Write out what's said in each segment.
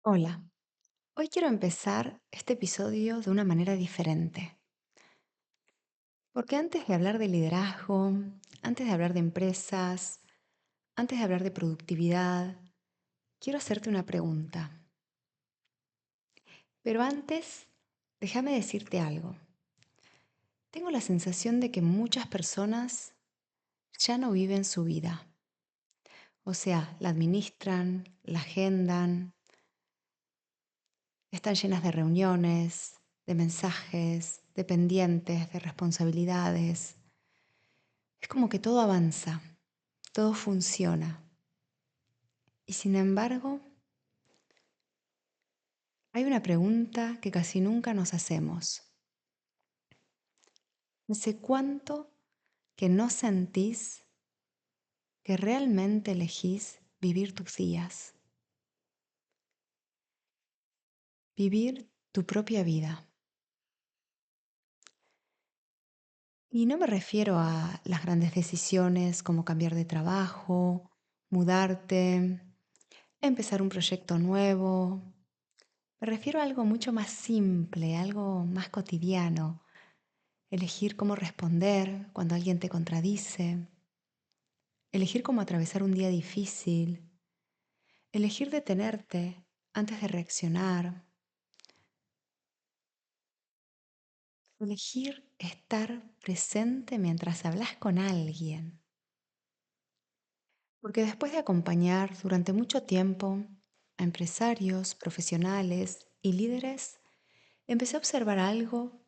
Hola, hoy quiero empezar este episodio de una manera diferente, porque antes de hablar de liderazgo, antes de hablar de empresas, antes de hablar de productividad, quiero hacerte una pregunta. Pero antes, déjame decirte algo. Tengo la sensación de que muchas personas ya no viven su vida. O sea, la administran, la agendan, están llenas de reuniones, de mensajes, de pendientes, de responsabilidades. Es como que todo avanza, todo funciona. Y sin embargo, hay una pregunta que casi nunca nos hacemos. ¿Hace cuánto que no sentís que realmente elegís vivir tus días? Vivir tu propia vida. Y no me refiero a las grandes decisiones como cambiar de trabajo, mudarte, empezar un proyecto nuevo. Me refiero a algo mucho más simple, algo más cotidiano. Elegir cómo responder cuando alguien te contradice, elegir cómo atravesar un día difícil, elegir detenerte antes de reaccionar, elegir estar presente mientras hablas con alguien. Porque después de acompañar durante mucho tiempo a empresarios, profesionales y líderes, empecé a observar algo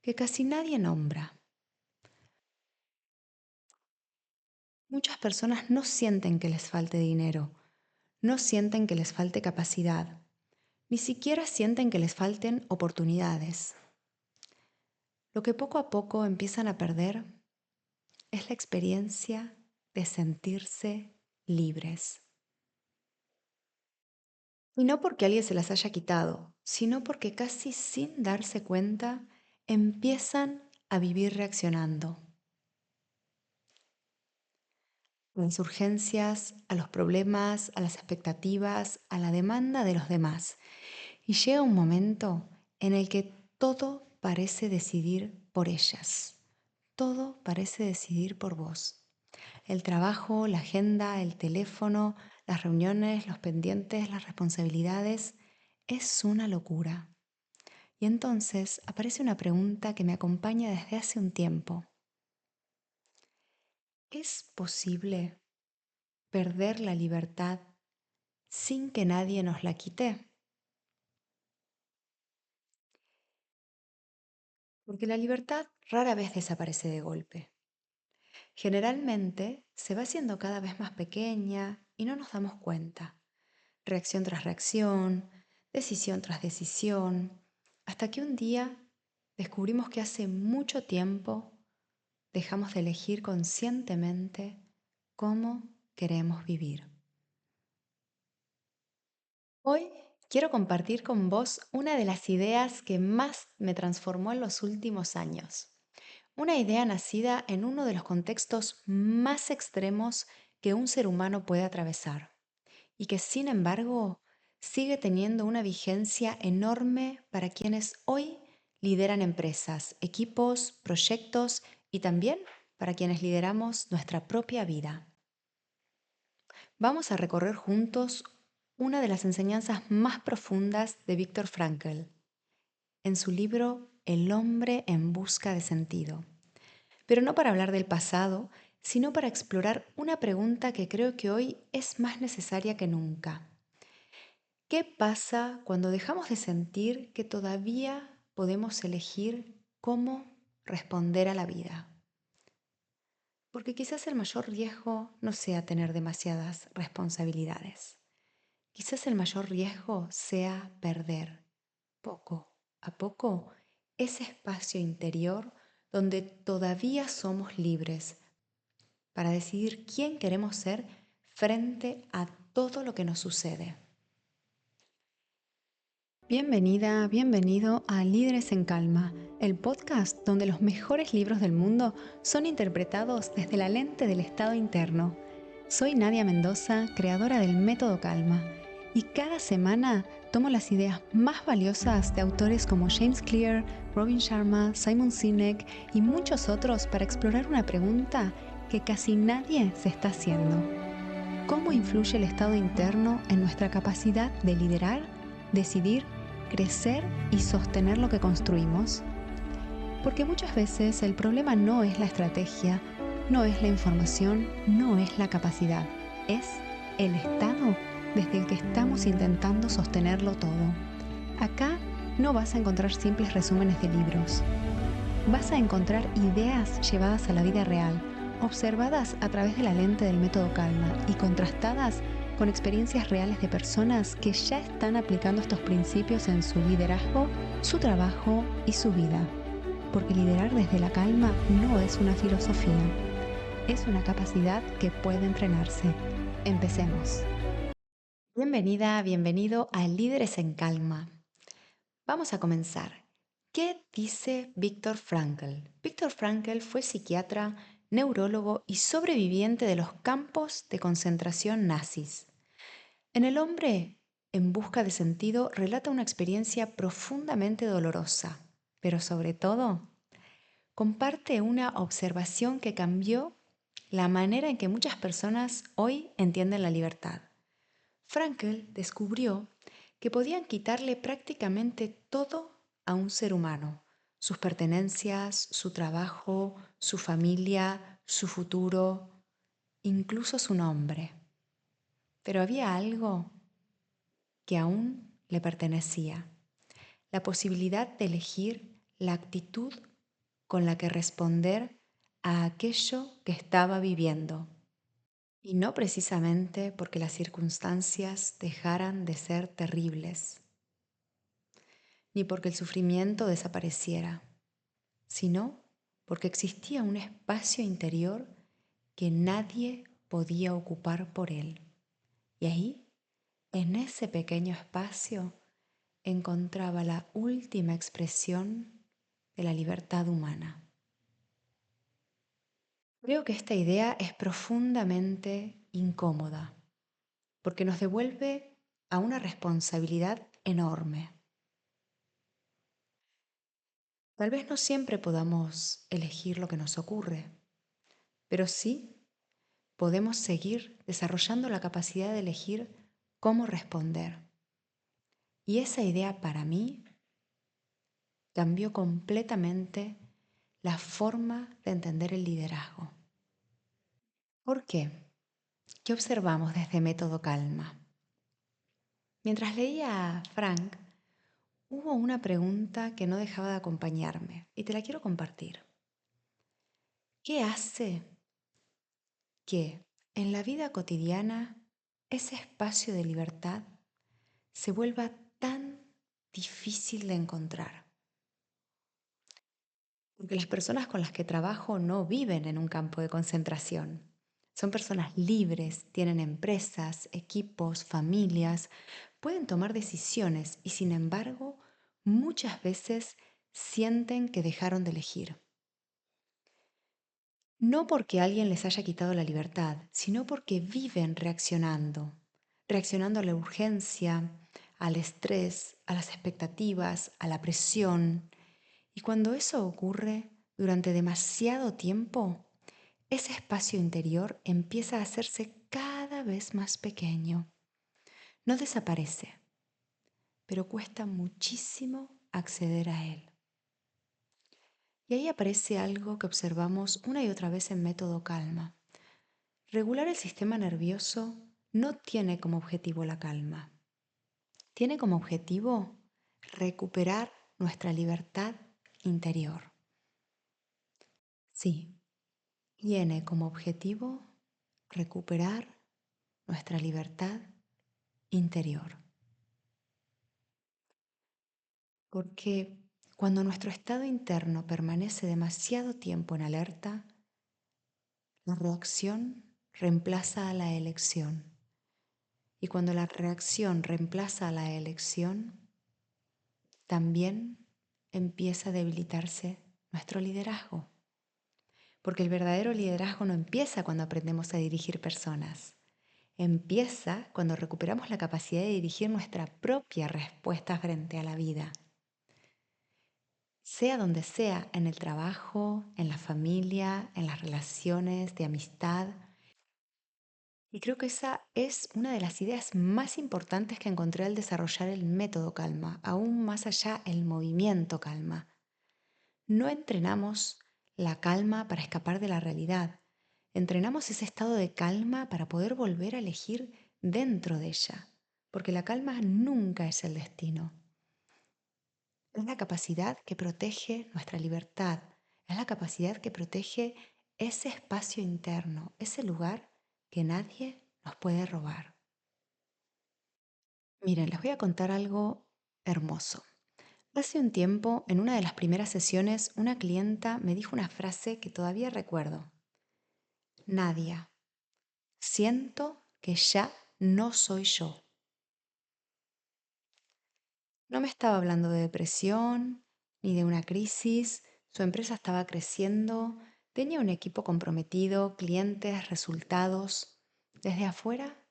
que casi nadie nombra. Muchas personas no sienten que les falte dinero, no sienten que les falte capacidad, ni siquiera sienten que les falten oportunidades. Lo que poco a poco empiezan a perder es la experiencia de sentirse libres. Y no porque alguien se las haya quitado, sino porque casi sin darse cuenta empiezan a vivir reaccionando a las urgencias, a los problemas, a las expectativas, a la demanda de los demás. Y llega un momento en el que todo parece decidir por ellas. Todo parece decidir por vos. El trabajo, la agenda, el teléfono, las reuniones, los pendientes, las responsabilidades. Es una locura. Y entonces aparece una pregunta que me acompaña desde hace un tiempo. ¿Es posible perder la libertad sin que nadie nos la quite? Porque la libertad rara vez desaparece de golpe. Generalmente se va haciendo cada vez más pequeña y no nos damos cuenta. Reacción tras reacción, decisión tras decisión, hasta que un día descubrimos que hace mucho tiempo dejamos de elegir conscientemente cómo queremos vivir. Hoy quiero compartir con vos una de las ideas que más me transformó en los últimos años. Una idea nacida en uno de los contextos más extremos que un ser humano puede atravesar y que sin embargo sigue teniendo una vigencia enorme para quienes hoy lideran empresas, equipos, proyectos y también para quienes lideramos nuestra propia vida. Vamos a recorrer juntos una de las enseñanzas más profundas de Viktor Frankl en su libro El hombre en busca de sentido. Pero no para hablar del pasado, sino para explorar una pregunta que creo que hoy es más necesaria que nunca. ¿Qué pasa cuando dejamos de sentir que todavía podemos elegir cómo responder a la vida? Porque quizás el mayor riesgo no sea tener demasiadas responsabilidades. Quizás el mayor riesgo sea perder poco a poco ese espacio interior donde todavía somos libres para decidir quién queremos ser frente a todo lo que nos sucede. Bienvenida, bienvenido a Líderes en Calma, el podcast donde los mejores libros del mundo son interpretados desde la lente del estado interno. Soy Nadia Mendoza, creadora del Método Calma, y cada semana tomo las ideas más valiosas de autores como James Clear, Robin Sharma, Simon Sinek y muchos otros para explorar una pregunta que casi nadie se está haciendo. ¿Cómo influye el estado interno en nuestra capacidad de liderar, decidir, crecer y sostener lo que construimos? Porque muchas veces el problema no es la estrategia, no es la información, no es la capacidad, es el estado desde el que estamos intentando sostenerlo todo. Acá no vas a encontrar simples resúmenes de libros. Vas a encontrar ideas llevadas a la vida real, observadas a través de la lente del método Calma y contrastadas con experiencias reales de personas que ya están aplicando estos principios en su liderazgo, su trabajo y su vida. Porque liderar desde la calma no es una filosofía, es una capacidad que puede entrenarse. Empecemos. Bienvenida, bienvenido a Líderes en Calma. Vamos a comenzar. ¿Qué dice Viktor Frankl? Viktor Frankl fue psiquiatra, neurólogo y sobreviviente de los campos de concentración nazis. En El hombre en busca de sentido relata una experiencia profundamente dolorosa, pero sobre todo comparte una observación que cambió la manera en que muchas personas hoy entienden la libertad. Frankl descubrió que podían quitarle prácticamente todo a un ser humano: sus pertenencias, su trabajo, su familia, su futuro, incluso su nombre. Pero había algo que aún le pertenecía: la posibilidad de elegir la actitud con la que responder a aquello que estaba viviendo. Y no precisamente porque las circunstancias dejaran de ser terribles, ni porque el sufrimiento desapareciera, sino porque existía un espacio interior que nadie podía ocupar por él. Y ahí, en ese pequeño espacio, encontraba la última expresión de la libertad humana. Creo que esta idea es profundamente incómoda, porque nos devuelve a una responsabilidad enorme. Tal vez no siempre podamos elegir lo que nos ocurre, pero sí podemos seguir desarrollando la capacidad de elegir cómo responder. Y esa idea para mí cambió completamente la forma de entender el liderazgo. ¿Por qué? ¿Qué observamos desde Método Calma? Mientras leía a Frank, hubo una pregunta que no dejaba de acompañarme y te la quiero compartir. ¿Qué hace que en la vida cotidiana ese espacio de libertad se vuelva tan difícil de encontrar? Porque las personas con las que trabajo no viven en un campo de concentración. Son personas libres, tienen empresas, equipos, familias, pueden tomar decisiones y sin embargo muchas veces sienten que dejaron de elegir. No porque alguien les haya quitado la libertad, sino porque viven reaccionando a la urgencia, al estrés, a las expectativas, a la presión. Y cuando eso ocurre durante demasiado tiempo, ese espacio interior empieza a hacerse cada vez más pequeño. No desaparece, pero cuesta muchísimo acceder a él. Y ahí aparece algo que observamos una y otra vez en Método Calma. Regular el sistema nervioso no tiene como objetivo la calma. Tiene como objetivo recuperar nuestra libertad interior. Sí, tiene como objetivo recuperar nuestra libertad interior. Porque cuando nuestro estado interno permanece demasiado tiempo en alerta, la reacción reemplaza a la elección. Y cuando la reacción reemplaza a la elección, también empieza a debilitarse nuestro liderazgo. Porque el verdadero liderazgo no empieza cuando aprendemos a dirigir personas. empieza cuando recuperamos la capacidad de dirigir nuestra propia respuesta frente a la vida. Sea donde sea, en el trabajo, en la familia, en las relaciones de amistad. Y creo que esa es una de las ideas más importantes que encontré al desarrollar el método calma, aún más allá el movimiento calma. No entrenamos la calma para escapar de la realidad, entrenamos ese estado de calma para poder volver a elegir dentro de ella, porque la calma nunca es el destino. Es la capacidad que protege nuestra libertad, es la capacidad que protege ese espacio interno, ese lugar que nadie nos puede robar. Miren, les voy a contar algo hermoso. Hace un tiempo, en una de las primeras sesiones, una clienta me dijo una frase que todavía recuerdo. Nadia, siento que ya no soy yo. No me estaba hablando de depresión ni de una crisis. Su empresa estaba creciendo, tenía un equipo comprometido, clientes, resultados. Desde afuera,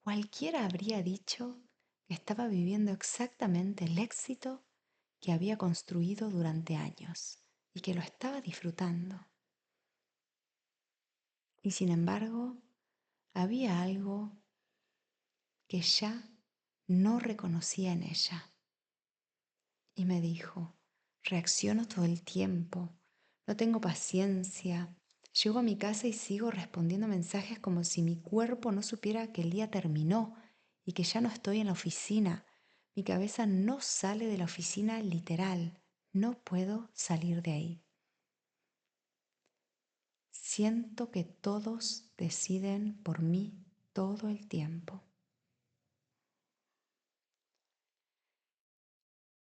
cualquiera habría dicho que estaba viviendo exactamente el éxito que había construido durante años y que lo estaba disfrutando. Y sin embargo, había algo que ya no reconocía en ella. Y me dijo, reacciono todo el tiempo, no tengo paciencia. Llego a mi casa y sigo respondiendo mensajes como si mi cuerpo no supiera que el día terminó y que ya no estoy en la oficina. Mi cabeza no sale de la oficina literal. No puedo salir de ahí. Siento que todos deciden por mí todo el tiempo.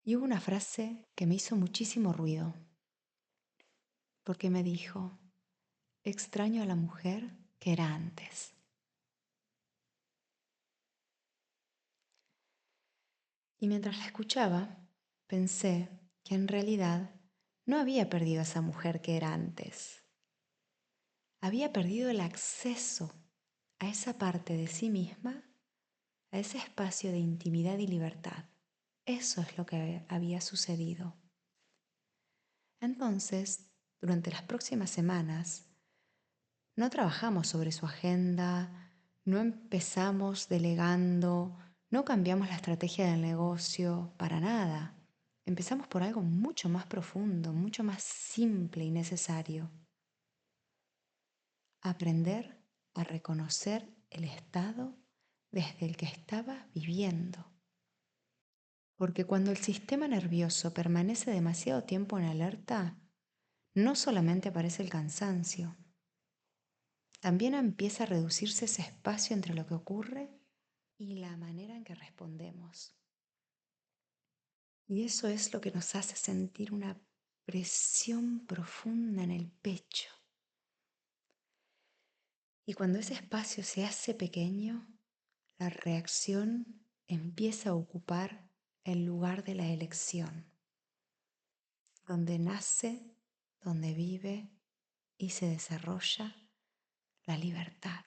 Y hubo una frase que me hizo muchísimo ruido, porque me dijo, extraño a la mujer que era antes. Y mientras la escuchaba, pensé que en realidad no había perdido a esa mujer que era antes. Había perdido el acceso a esa parte de sí misma, a ese espacio de intimidad y libertad. Eso es lo que había sucedido. Entonces, durante las próximas semanas, no trabajamos sobre su agenda, no empezamos delegando, no cambiamos la estrategia del negocio, para nada. Empezamos por algo mucho más profundo, mucho más simple y necesario. Aprender a reconocer el estado desde el que estaba viviendo. Porque cuando el sistema nervioso permanece demasiado tiempo en alerta, no solamente aparece el cansancio, también empieza a reducirse ese espacio entre lo que ocurre y la manera en que respondemos. Y eso es lo que nos hace sentir una presión profunda en el pecho. Y cuando ese espacio se hace pequeño, la reacción empieza a ocupar el lugar de la elección, donde nace, donde vive y se desarrolla la libertad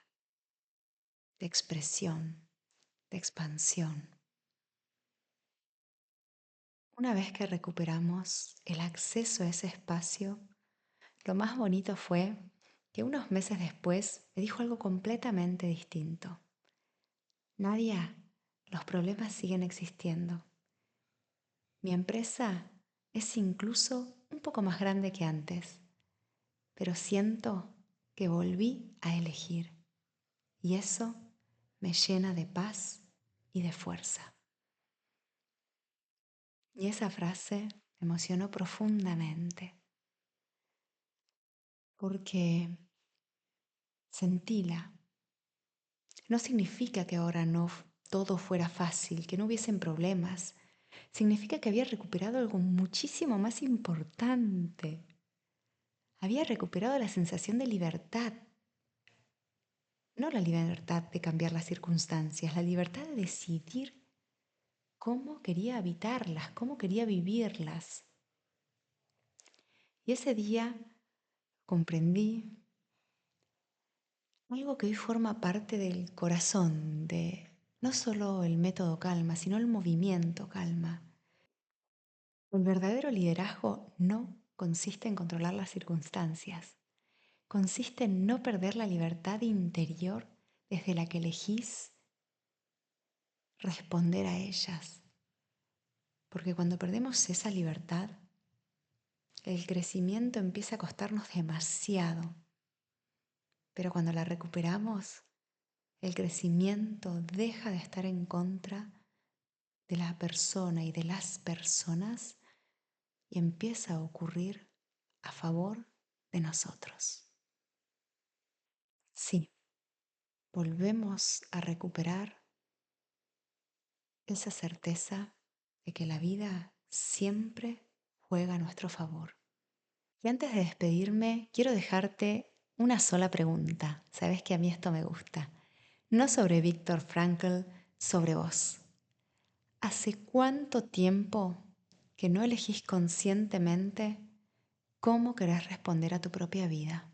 de expresión, de expansión. Una vez que recuperamos el acceso a ese espacio, lo más bonito fue que unos meses después me dijo algo completamente distinto. Nadia, los problemas siguen existiendo. Mi empresa es incluso un poco más grande que antes, pero siento que volví a elegir y eso me llena de paz y de fuerza. Y esa frase me emocionó profundamente porque sentíla. No significa que ahora no todo fuera fácil, que no hubiesen problemas. Significa que había recuperado algo muchísimo más importante. Había recuperado la sensación de libertad. No la libertad de cambiar las circunstancias, la libertad de decidir cómo quería habitarlas, cómo quería vivirlas. Y ese día comprendí algo que hoy forma parte del corazón de no solo el método calma, sino el movimiento calma. El verdadero liderazgo no consiste en controlar las circunstancias, consiste en no perder la libertad interior desde la que elegís responder a ellas. Porque cuando perdemos esa libertad, el crecimiento empieza a costarnos demasiado. Pero cuando la recuperamos, el crecimiento deja de estar en contra de la persona y de las personas y empieza a ocurrir a favor de nosotros. Sí, volvemos a recuperar esa certeza de que la vida siempre juega a nuestro favor. Y antes de despedirme, quiero dejarte una sola pregunta. Sabes que a mí esto me gusta. No sobre Viktor Frankl, sobre vos. ¿Hace cuánto tiempo que no elegís conscientemente cómo querés responder a tu propia vida?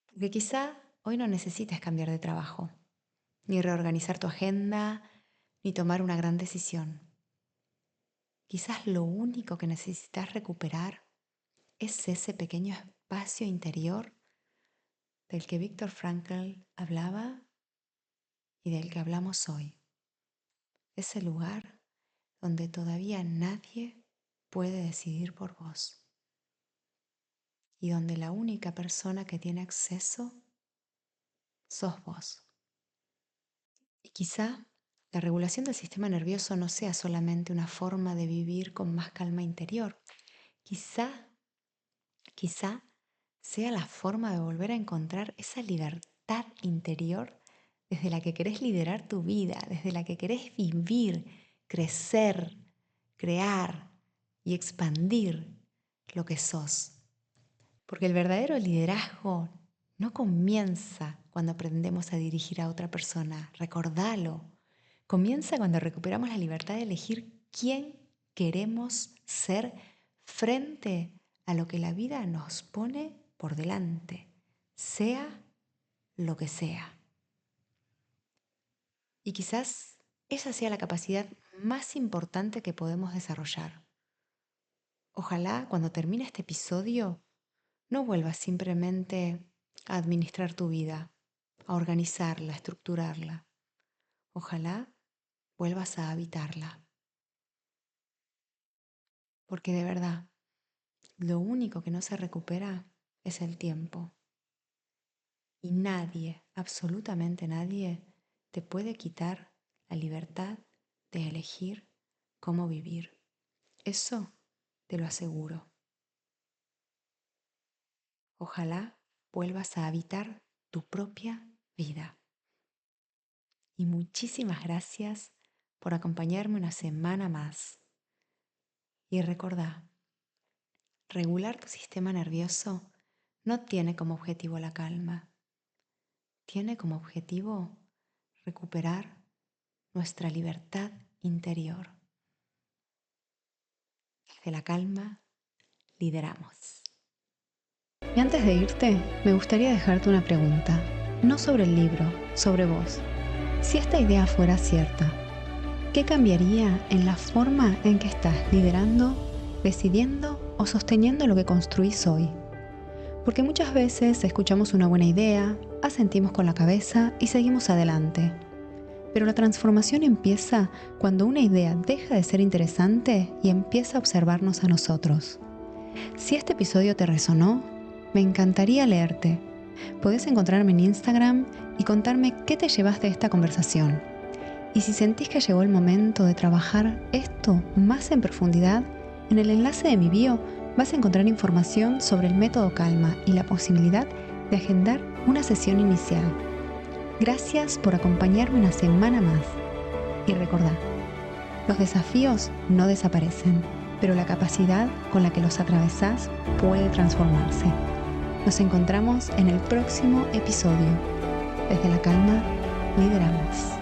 Porque quizá hoy no necesites cambiar de trabajo, ni reorganizar tu agenda, ni tomar una gran decisión. Quizás lo único que necesitas recuperar es ese pequeño espacio interior del que Viktor Frankl hablaba y del que hablamos hoy. Ese lugar donde todavía nadie puede decidir por vos y donde la única persona que tiene acceso sos vos. Y quizá la regulación del sistema nervioso no sea solamente una forma de vivir con más calma interior. Quizá sea la forma de volver a encontrar esa libertad interior desde la que querés liderar tu vida, desde la que querés vivir, crecer, crear y expandir lo que sos. Porque el verdadero liderazgo no comienza cuando aprendemos a dirigir a otra persona, recordalo. Comienza cuando recuperamos la libertad de elegir quién queremos ser frente a lo que la vida nos pone por delante, sea lo que sea. Y quizás esa sea la capacidad más importante que podemos desarrollar. Ojalá cuando termine este episodio no vuelvas simplemente a administrar tu vida, a organizarla, a estructurarla. Ojalá vuelvas a habitarla. Porque de verdad, lo único que no se recupera es el tiempo. Y nadie, absolutamente nadie, te puede quitar la libertad de elegir cómo vivir. Eso te lo aseguro. Ojalá vuelvas a habitar tu propia vida. Y muchísimas gracias por acompañarme una semana más. Y recordá, regular tu sistema nervioso no tiene como objetivo la calma. Tiene como objetivo recuperar nuestra libertad interior. Desde la calma, lideramos. Y antes de irte, me gustaría dejarte una pregunta. No sobre el libro, sobre vos. Si esta idea fuera cierta, ¿qué cambiaría en la forma en que estás liderando, decidiendo o sosteniendo lo que construís hoy? Porque muchas veces escuchamos una buena idea, asentimos con la cabeza y seguimos adelante. Pero la transformación empieza cuando una idea deja de ser interesante y empieza a observarnos a nosotros. Si este episodio te resonó, me encantaría leerte. Podés encontrarme en Instagram y contarme qué te llevas de esta conversación. Y si sentís que llegó el momento de trabajar esto más en profundidad, en el enlace de mi bio vas a encontrar información sobre el método Calma y la posibilidad de agendar una sesión inicial. Gracias por acompañarme una semana más. Y recordá, los desafíos no desaparecen, pero la capacidad con la que los atravesás puede transformarse. Nos encontramos en el próximo episodio. Desde la calma, lideramos.